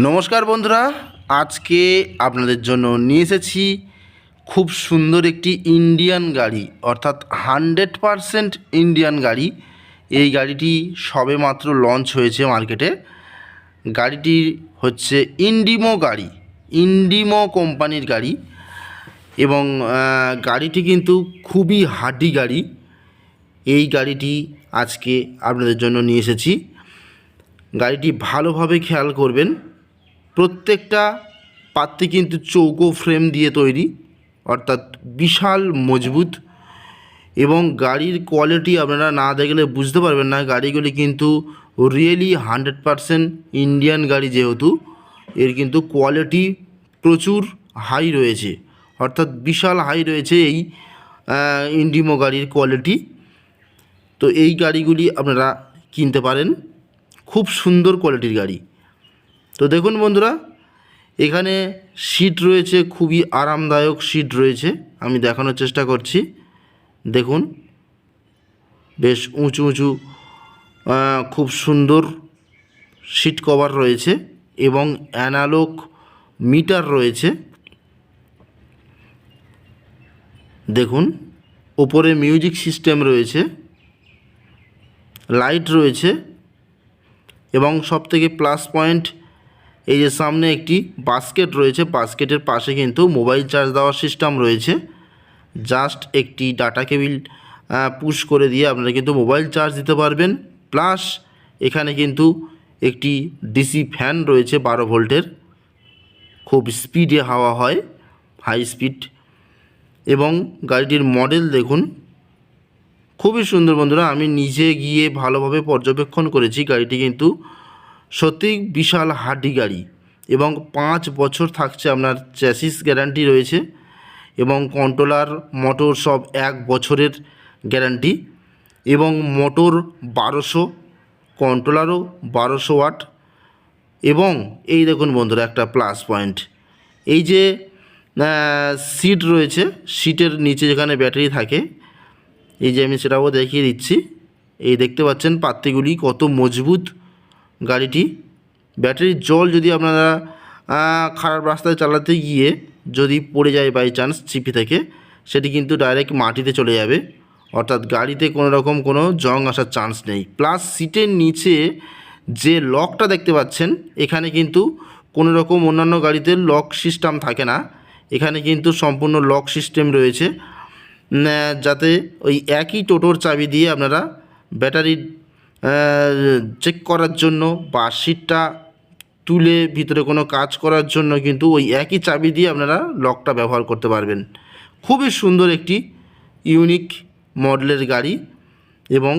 নমস্কার বন্ধুরা, আজকে আপনাদের জন্য নিয়ে এসেছি খুব সুন্দর একটি ইন্ডিয়ান গাড়ি, অর্থাৎ 100% ইন্ডিয়ান গাড়ি। এই গাড়িটি সবেমাত্র লঞ্চ হয়েছে মার্কেটে। গাড়িটি হচ্ছে ইন্ডিমো গাড়ি, ইন্ডিমো কোম্পানির গাড়ি এবং গাড়িটি কিন্তু খুবই হার্ডি গাড়ি। এই গাড়িটি আজকে আপনাদের জন্য নিয়ে এসেছি। গাড়িটি ভালোভাবে খেয়াল করবেন, প্রত্যেকটা পাত্তি কিন্তু চৌকো ফ্রেম দিয়ে তৈরি, অর্থাৎ বিশাল মজবুত। এবং গাড়ির কোয়ালিটি আপনারা না দেখলে বুঝতে পারবেন না। গাড়িগুলি কিন্তু রিয়েলি 100% ইন্ডিয়ান গাড়ি, যেহেতু এর কিন্তু কোয়ালিটি প্রচুর হাই রয়েছে, অর্থাৎ বিশাল হাই রয়েছে এই ইন্ডিমো গাড়ির কোয়ালিটি। তো এই গাড়িগুলি আপনারা কিনতে পারেন, খুব সুন্দর কোয়ালিটির গাড়ি। তো দেখুন বন্ধুরা, এখানে সিট রয়েছে, খুবই আরামদায়ক সিট রয়েছে। আমি দেখানোর চেষ্টা করছি। দেখুন, বেশ উঁচু উঁচু খুব সুন্দর সিট কভার রয়েছে এবং অ্যানালগ মিটার রয়েছে। দেখুন, ওপরে মিউজিক সিস্টেম রয়েছে, লাইট রয়েছে এবং সবথেকে প্লাস পয়েন্ট, এই যে সামনে একটি বাস্কেট রয়েছে, বাস্কেটের পাশে কিন্তু মোবাইল চার্জ দেওয়ার সিস্টেম রয়েছে। জাস্ট একটি ডাটা কেবিল পুশ করে দিয়ে আপনারা কিন্তু মোবাইল চার্জ দিতে পারবেন। প্লাস এখানে কিন্তু একটি ডিসি ফ্যান রয়েছে 12 ভোল্টের, খুব স্পিডে হাওয়া হয়, হাই স্পিড। এবং গাড়িটির মডেল দেখুন, খুবই সুন্দর বন্ধুরা। আমি নিজে গিয়ে ভালোভাবে পর্যবেক্ষণ করেছি। গাড়িটি কিন্তু সত্যি বিশাল হার্ডি গাড়ি এবং 5 বছর থাকছে আপনার চ্যাসিস গ্যারান্টি রয়েছে এবং কন্ট্রোলার মোটর সব 1 বছরের গ্যারান্টি এবং মোটর 1200, কন্ট্রোলারও 1200 ওয়াট। এবং এই দেখুন বন্ধুরা, একটা প্লাস পয়েন্ট, এই যে সিট রয়েছে, সিটের নিচে যেখানে ব্যাটারি থাকে, এই যে আমি সেটাও দেখিয়ে দিচ্ছি। এই দেখতে পাচ্ছেন পাত্তিগুলি কত মজবুত। গাড়িটি ব্যাটারির জল যদি আপনারা খারাপ রাস্তায় চালাতে গিয়ে যদি পড়ে যায় বাই চান্স চিপি থেকে, সেটি কিন্তু ডাইরেক্ট মাটিতে চলে যাবে, অর্থাৎ গাড়িতে কোনো রকম কোনো জং আসার চান্স নেই। প্লাস সিটের নিচে যে লকটা দেখতে পাচ্ছেন, এখানে কিন্তু কোনো রকম অন্যান্য গাড়িতে লক সিস্টেম থাকে না, এখানে কিন্তু সম্পূর্ণ লক সিস্টেম রয়েছে, যাতে ওই একই টোটোর চাবি দিয়ে আপনারা ব্যাটারি চেক করার জন্য বা সিটটা তুলে ভিতরে কোনো কাজ করার জন্য কিন্তু ওই একই চাবি দিয়ে আপনারা লকটা ব্যবহার করতে পারবেন। খুবই সুন্দর একটি ইউনিক মডেলের গাড়ি এবং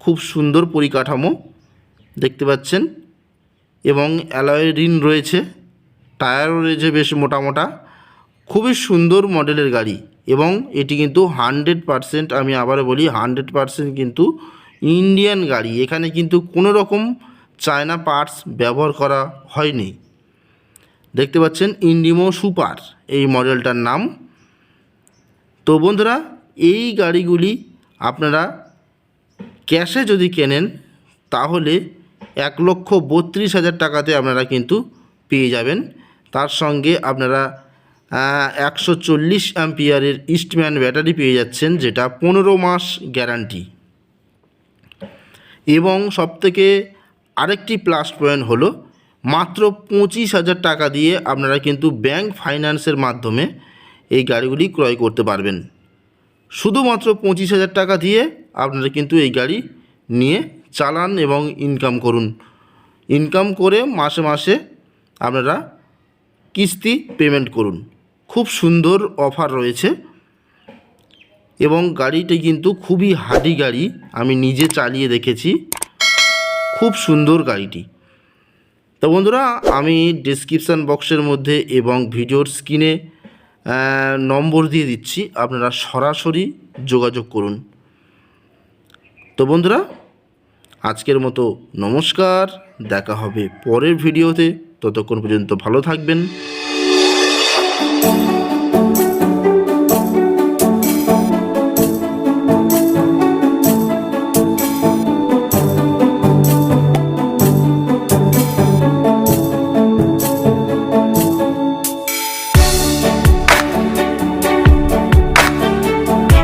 খুব সুন্দর পরিকাঠামো দেখতে পাচ্ছেন। এবং অ্যালয় রিন রয়েছে, টায়ারও রয়েছে বেশ মোটা মোটা। খুবই সুন্দর মডেলের গাড়ি এবং এটি কিন্তু 100%, আমি আবারও বলি 100% কিন্তু ইন্ডিয়ান গাড়ি। এখানে কিন্তু কোনো রকম চায়না পার্টস ব্যবহার করা হয়নি। দেখতে পাচ্ছেন ইন্ডিমো সুপার এই মডেলটার নাম। তো বন্ধুরা, এই গাড়িগুলি আপনারা ক্যাশে যদি কেনেন তাহলে 1,32,000 টাকাতে আপনারা কিন্তু পেয়ে যাবেন। তার সঙ্গে আপনারা 140 অ্যাম্পিয়ারের ইস্টম্যান ব্যাটারি পেয়ে যাচ্ছেন, যেটা 15 মাস গ্যারান্টি। এবং সবথেকে আরেকটি প্লাস পয়েন্ট হলো, মাত্র 25,000 টাকা দিয়ে আপনারা কিন্তু ব্যাংক ফাইন্যান্সের মাধ্যমে এই গাড়িগুলি ক্রয় করতে পারবেন। শুধুমাত্র 25,000 টাকা দিয়ে আপনারা কিন্তু এই গাড়ি নিয়ে চালান এবং ইনকাম করুন। ইনকাম করে মাসে মাসে আপনারা কিস্তি পেমেন্ট করুন। খুব সুন্দর অফার রয়েছে এবং গাড়িটি কিন্তু খুবই হার্ডি গাড়ি, আমি নিজে চালিয়ে দেখেছি, খুব সুন্দর গাড়িটি। তো বন্ধুরা, আমি ডেসক্রিপশান বক্সের মধ্যে এবং ভিডিওর স্ক্রিনে নম্বর দিয়ে দিচ্ছি, আপনারা সরাসরি যোগাযোগ করুন। তো বন্ধুরা, আজকের মতো নমস্কার, দেখা হবে পরের ভিডিওতে। ততক্ষণ পর্যন্ত ভালো থাকবেন।